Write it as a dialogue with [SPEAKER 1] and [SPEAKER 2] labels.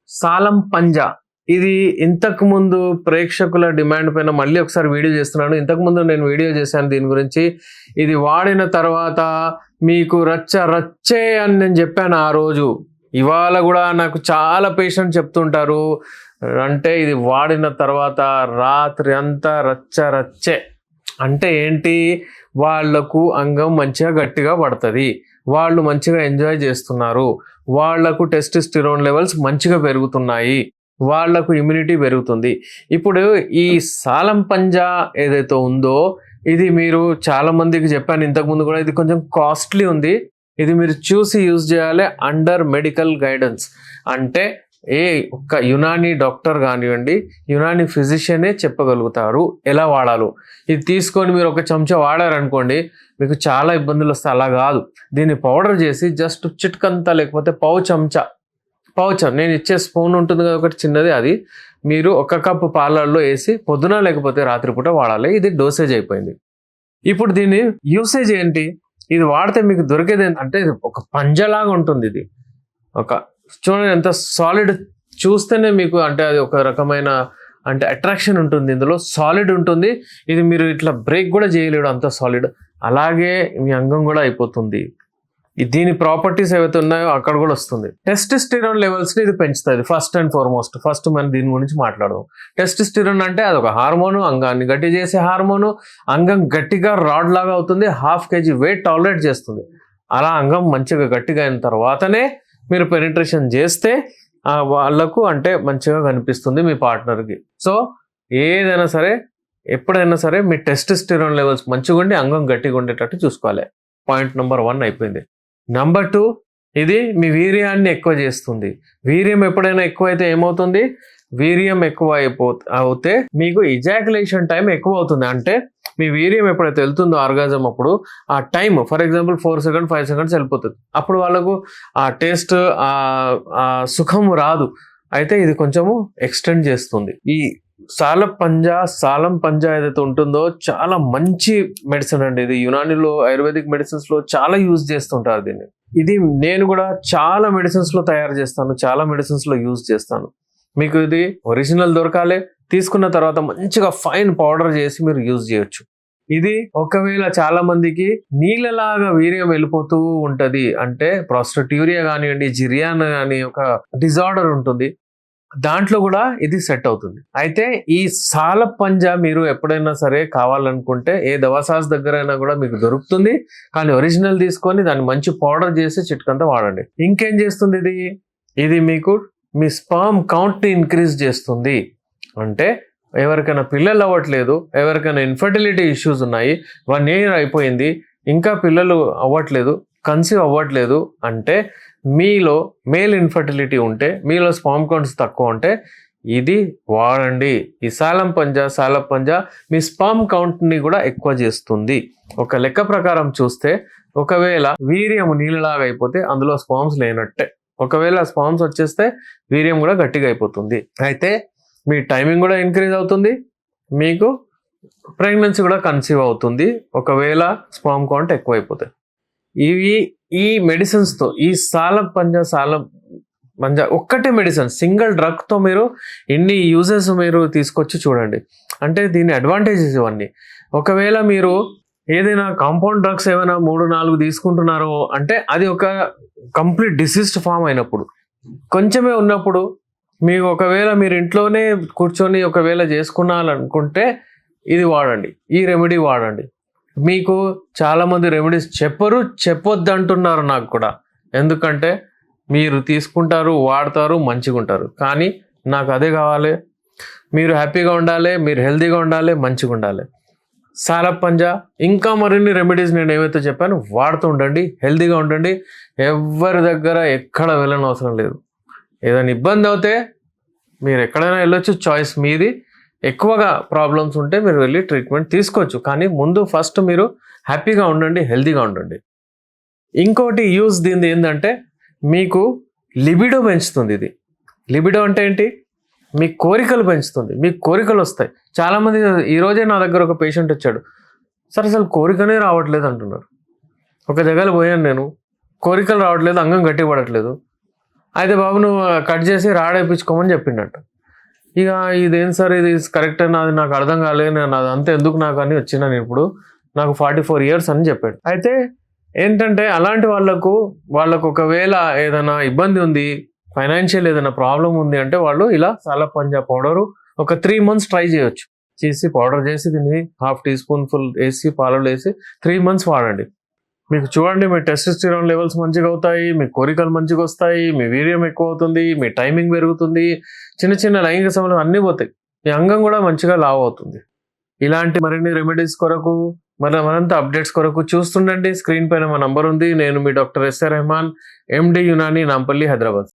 [SPEAKER 1] సాలం పంజా ఇది ఇంతకు ముందు ప్రేక్షకుల డిమాండ్ పైన మళ్ళీ ఒకసారి వీడియో చేస్తున్నాను. ఇంతకు ముందు నేను వీడియో చేశాను దీని గురించి. ఇది వాడిన తర్వాత మీకు రచ్చే అని నేను చెప్పాను ఆ రోజు. ఇవాళ కూడా నాకు చాలా పేషెంట్ చెప్తుంటారు, అంటే ఇది వాడిన తర్వాత రాత్రి అంతా రచ్చే. అంటే ఏంటి, వాళ్లకు అంగం మంచిగా గట్టిగా పడుతుంది, వాళ్ళు మంచిగా ఎంజాయ్ చేస్తున్నారు, వాళ్లకు టెస్టోస్టెరాన్ లెవెల్స్ మంచిగా పెరుగుతున్నాయి, వాళ్లకు ఇమ్యూనిటీ పెరుగుతుంది. ఇప్పుడు ఈ సాలం పంజా ఏదైతే ఉందో ఇది మీరు చాలా మందికి చెప్పాను ఇంతకుముందు కూడా, ఇది కొంచెం కాస్ట్లీ ఉంది. ఇది మీరు చూసి యూజ్ చేయాలి అండర్ మెడికల్ గైడెన్స్. అంటే ఒక్క యునానీ డాక్టర్ కానివ్వండి, యునానీ ఫిజిషియనే చెప్పగలుగుతారు ఎలా వాడాలో. ఇది తీసుకొని మీరు ఒక చెంచా వాడారనుకోండి మీకు చాలా ఇబ్బందులు వస్తాయి. అలా కాదు, దీన్ని పౌడర్ చేసి జస్ట్ చిట్కంతా లేకపోతే పావు చెంచా నేను ఇచ్చే స్పూన్ ఉంటుంది కదా ఒకటి చిన్నది, అది మీరు ఒక కప్పు పాలల్లో వేసి పొద్దున లేకపోతే రాత్రిపూట వాడాలి. ఇది డోసేజ్ అయిపోయింది. ఇప్పుడు దీని యూసేజ్ ఏంటి, ఇది వాడితే మీకు దొరికేది అంటే ఇది ఒక పంజలాగా ఉంటుంది. ఇది ఒక చూడండి ఎంత సాలిడ్, చూస్తేనే మీకు అంటే అది ఒక రకమైన అంటే అట్రాక్షన్ ఉంటుంది, ఇందులో సాలిడ్ ఉంటుంది. ఇది మీరు ఇట్లా బ్రేక్ కూడా చేయలేడు, అంత సాలిడ్. అలాగే మీ అంగం కూడా అయిపోతుంది. దీని ప్రాపర్టీస్ ఏవైతే ఉన్నాయో అక్కడ కూడా వస్తుంది. టెస్టోస్టెరాన్ లెవెల్స్ని ఇది పెంచుతుంది ఫస్ట్ అండ్ ఫార్మోస్ట్. ఫస్ట్ మనం దీని గురించి మాట్లాడదాం. టెస్టోస్టెరాన్ అంటే అదొక హార్మోను, అంగాన్ని గట్టి చేసే హార్మోను. అంగం గట్టిగా రాడ్ లాగా అవుతుంది, 1/2 kg వెయిట్ టాలరేట్ చేస్తుంది. అలా అంగం మంచిగా గట్టిగా అయిన తర్వాతనే మీరు పెనిట్రేషన్ చేస్తే వాళ్ళకు అంటే మంచిగా కనిపిస్తుంది మీ పార్ట్నర్కి. సో ఏదైనా సరే ఎప్పుడైనా సరే మీ టెస్టోస్టెరాన్ లెవెల్స్ మంచిగా ఉండి అంగం గట్టిగా ఉండేటట్టు చూసుకోవాలి. పాయింట్ నెంబర్ 1 అయిపోయింది. నెంబర్ 2, ఇది మీ వీర్యాన్ని ఎక్కువ చేస్తుంది. వీర్యం ఎప్పుడైనా ఎక్కువైతే ఏమవుతుంది, వీర్యం ఎక్కువ అవుతే మీకు ఇజాక్యులేషన్ టైం ఎక్కువ అవుతుంది. అంటే మీ వీర్యం ఎప్పుడైతే వెళ్తుందో ఆర్గాజం అప్పుడు ఆ time for example 4 seconds 5 seconds వెళ్ళిపోతుంది. అప్పుడు వాళ్ళకు ఆ టేస్ట్ ఆ సుఖం రాదు. అయితే ఇది కొంచెము ఎక్స్టెండ్ చేస్తుంది. ఈ సాలం పంజా ఏదైతే ఉంటుందో చాలా మంచి మెడిసిన్ అండి. ఇది యునానీలో ఆయుర్వేదిక్ మెడిసిన్స్ లో చాలా యూజ్ చేస్తుంటారు దీన్ని. ఇది నేను కూడా చాలా మెడిసిన్స్ లో తయారు చేస్తాను, చాలా మెడిసిన్స్ లో యూజ్ చేస్తాను. మీకు ఇది ఒరిజినల్ దొరకాలి, తీసుకున్న తర్వాత మంచిగా ఫైన్ పౌడర్ చేసి మీరు యూజ్ చేయొచ్చు. ఇది ఒకవేళ చాలా మందికి నీళ్ళలాగా వీర్యం వెళ్ళిపోతూ ఉంటది, అంటే ప్రాస్టట్యూరియా కానివ్వండి, జిరియాన్ కానీ ఒక డిజార్డర్ ఉంటుంది, దాంట్లో కూడా ఇది సెట్ అవుతుంది. అయితే ఈ సాల పంజా మీరు ఎప్పుడైనా సరే కావాలనుకుంటే ఏ దవాసాస్ దగ్గర అయినా కూడా మీకు దొరుకుతుంది. కానీ ఒరిజినల్ తీసుకొని దాన్ని మంచి పౌడర్ చేసి చిట్కంతా వాడండి. ఇంకేం చేస్తుంది ఇది మీకు మీ స్పర్మ్ కౌంట్ని ఇంక్రీజ్ చేస్తుంది. అంటే ఎవరికైనా పిల్లలు అవ్వట్లేదు, ఎవరికైనా ఇన్ఫర్టిలిటీ ఇష్యూస్ ఉన్నాయి, 1 year అయిపోయింది ఇంకా పిల్లలు అవ్వట్లేదు, కన్సీవ్ అవ్వట్లేదు అంటే, మీలో మేల్ ఇన్ఫర్టిలిటీ ఉంటే, మీలో స్పర్మ్ కౌంట్స్ తక్కువ ఉంటే ఇది వాడండి. ఈ సాలం పంజా మీ స్పర్మ్ కౌంట్ని కూడా ఎక్కువ చేస్తుంది. ఒక లెక్క ప్రకారం చూస్తే ఒకవేళ వీర్యం నీళ్ళలాగా అయిపోతే అందులో స్పర్మ్స్ లేనట్టే. ఒకవేళ స్పర్మ్స్ వచ్చేస్తే వీర్యం కూడా గట్టిగా అయిపోతుంది. అయితే మీ టైమింగ్ కూడా ఇంక్రీజ్ అవుతుంది, మీకు ప్రెగ్నెన్సీ కూడా కన్సీవ్ అవుతుంది ఒకవేళ స్పర్మ్ కౌంట్ ఎక్కువ అయిపోతాయి. ఈ మెడిసిన్స్తో ఈ సాలం పంజా ఒక్కటే మెడిసిన్, సింగిల్ డ్రగ్తో మీరు ఎన్ని యూజెస్ మీరు తీసుకొచ్చి చూడండి. అంటే దీని అడ్వాంటేజెస్ ఇవన్నీ. ఒకవేళ మీరు ఏదైనా కాంపౌండ్ డ్రగ్స్ ఏమైనా 3-4 తీసుకుంటున్నారో అంటే అది ఒక కంప్లీట్ డిసీజ్డ్ ఫామ్ అయినప్పుడు, కొంచెమే ఉన్నప్పుడు మీకు ఒకవేళ మీరు ఇంట్లోనే కూర్చొని ఒకవేళ చేసుకున్నారనుకుంటే ఇది వాడండి, ఈ రెమెడీ వాడండి. మీకు చాలామంది రెమెడీస్ చెప్పొద్దు అంటున్నారు నాకు కూడా, ఎందుకంటే మీరు తీసుకుంటారు, వాడతారు, మంచిగా ఉంటారు. కానీ నాకు అదే కావాలి, మీరు హ్యాపీగా ఉండాలి, మీరు హెల్తీగా ఉండాలి, మంచిగా ఉండాలి. సాలం పంజా ఇంకా మరిన్ని రెమెడీస్ నేను ఏవైతే చెప్పాను వాడుతూ ఉండండి, హెల్తీగా ఉండండి. ఎవరి దగ్గర ఎక్కడ వెళ్ళని అవసరం లేదు. ఏదైనా ఇబ్బంది అవుతే మీరు ఎక్కడైనా వెళ్ళొచ్చు, చాయిస్ మీది. ఎక్కువగా ప్రాబ్లమ్స్ ఉంటే మీరు వెళ్ళి ట్రీట్మెంట్ తీసుకోవచ్చు. కానీ ముందు ఫస్ట్ మీరు హ్యాపీగా ఉండండి, హెల్తీగా ఉండండి. ఇంకోటి యూజ్ దీనిది ఏంటంటే మీకు లిబిడో పెంచుతుంది. ఇది లిబిడో అంటే ఏంటి, మీ కోరికలు పెంచుతుంది, మీకు కోరికలు వస్తాయి. చాలామంది ఈరోజే నా దగ్గర ఒక పేషెంట్ వచ్చాడు, సార్ అసలు కోరికనే రావట్లేదు అంటున్నారు. ఒక దగ్గర పోయాను నేను, కోరికలు రావట్లేదు, అంగం గట్టి పడట్లేదు. అయితే బాబు నువ్వు కట్ చేసి రాడేపించుకోమని చెప్పిండట. ఇక ఇదేం సార్ ఇది కరెక్ట్ నాది నాకు అర్థం కాలేదు, నేను అదంతా ఎందుకు నాకు అని వచ్చిన నేను ఇప్పుడు నాకు 44 years అని చెప్పాడు. అయితే ఏంటంటే అలాంటి వాళ్ళకు ఒకవేళ ఏదైనా ఇబ్బంది ఉంది, ఫైనాన్షియల్ ఏదైనా ప్రాబ్లం ఉంది అంటే వాళ్ళు ఇలా సాలా పంజా పౌడరు ఒక 3 months ట్రై చేయొచ్చు. చేసి పౌడర్ చేసి దీన్ని 1/2 teaspoon వేసి పాలలో వేసి 3 months వాడండి. మీకు చూడండి మీ టెస్టోస్టెరాన్ లెవెల్స్ మంచిగా అవుతాయి, మీ కోరికలు మంచిగా వస్తాయి, మీ వీర్యం ఎక్కువ అవుతుంది, మీ టైమింగ్ పెరుగుతుంది, చిన్న చిన్న లైంగిక సమస్యలు అన్నీ పోతాయి, మీ అంగం కూడా మంచిగా లావ్ అవుతుంది. ఇలాంటి మరిన్ని రెమెడీస్ కొరకు మరింత అప్డేట్స్ కొరకు చూస్తుండండి. స్క్రీన్ పైన మా నంబర్ ఉంది. నేను మీ doctor SR Rehman, MD Unani, Nampally, Hyderabad.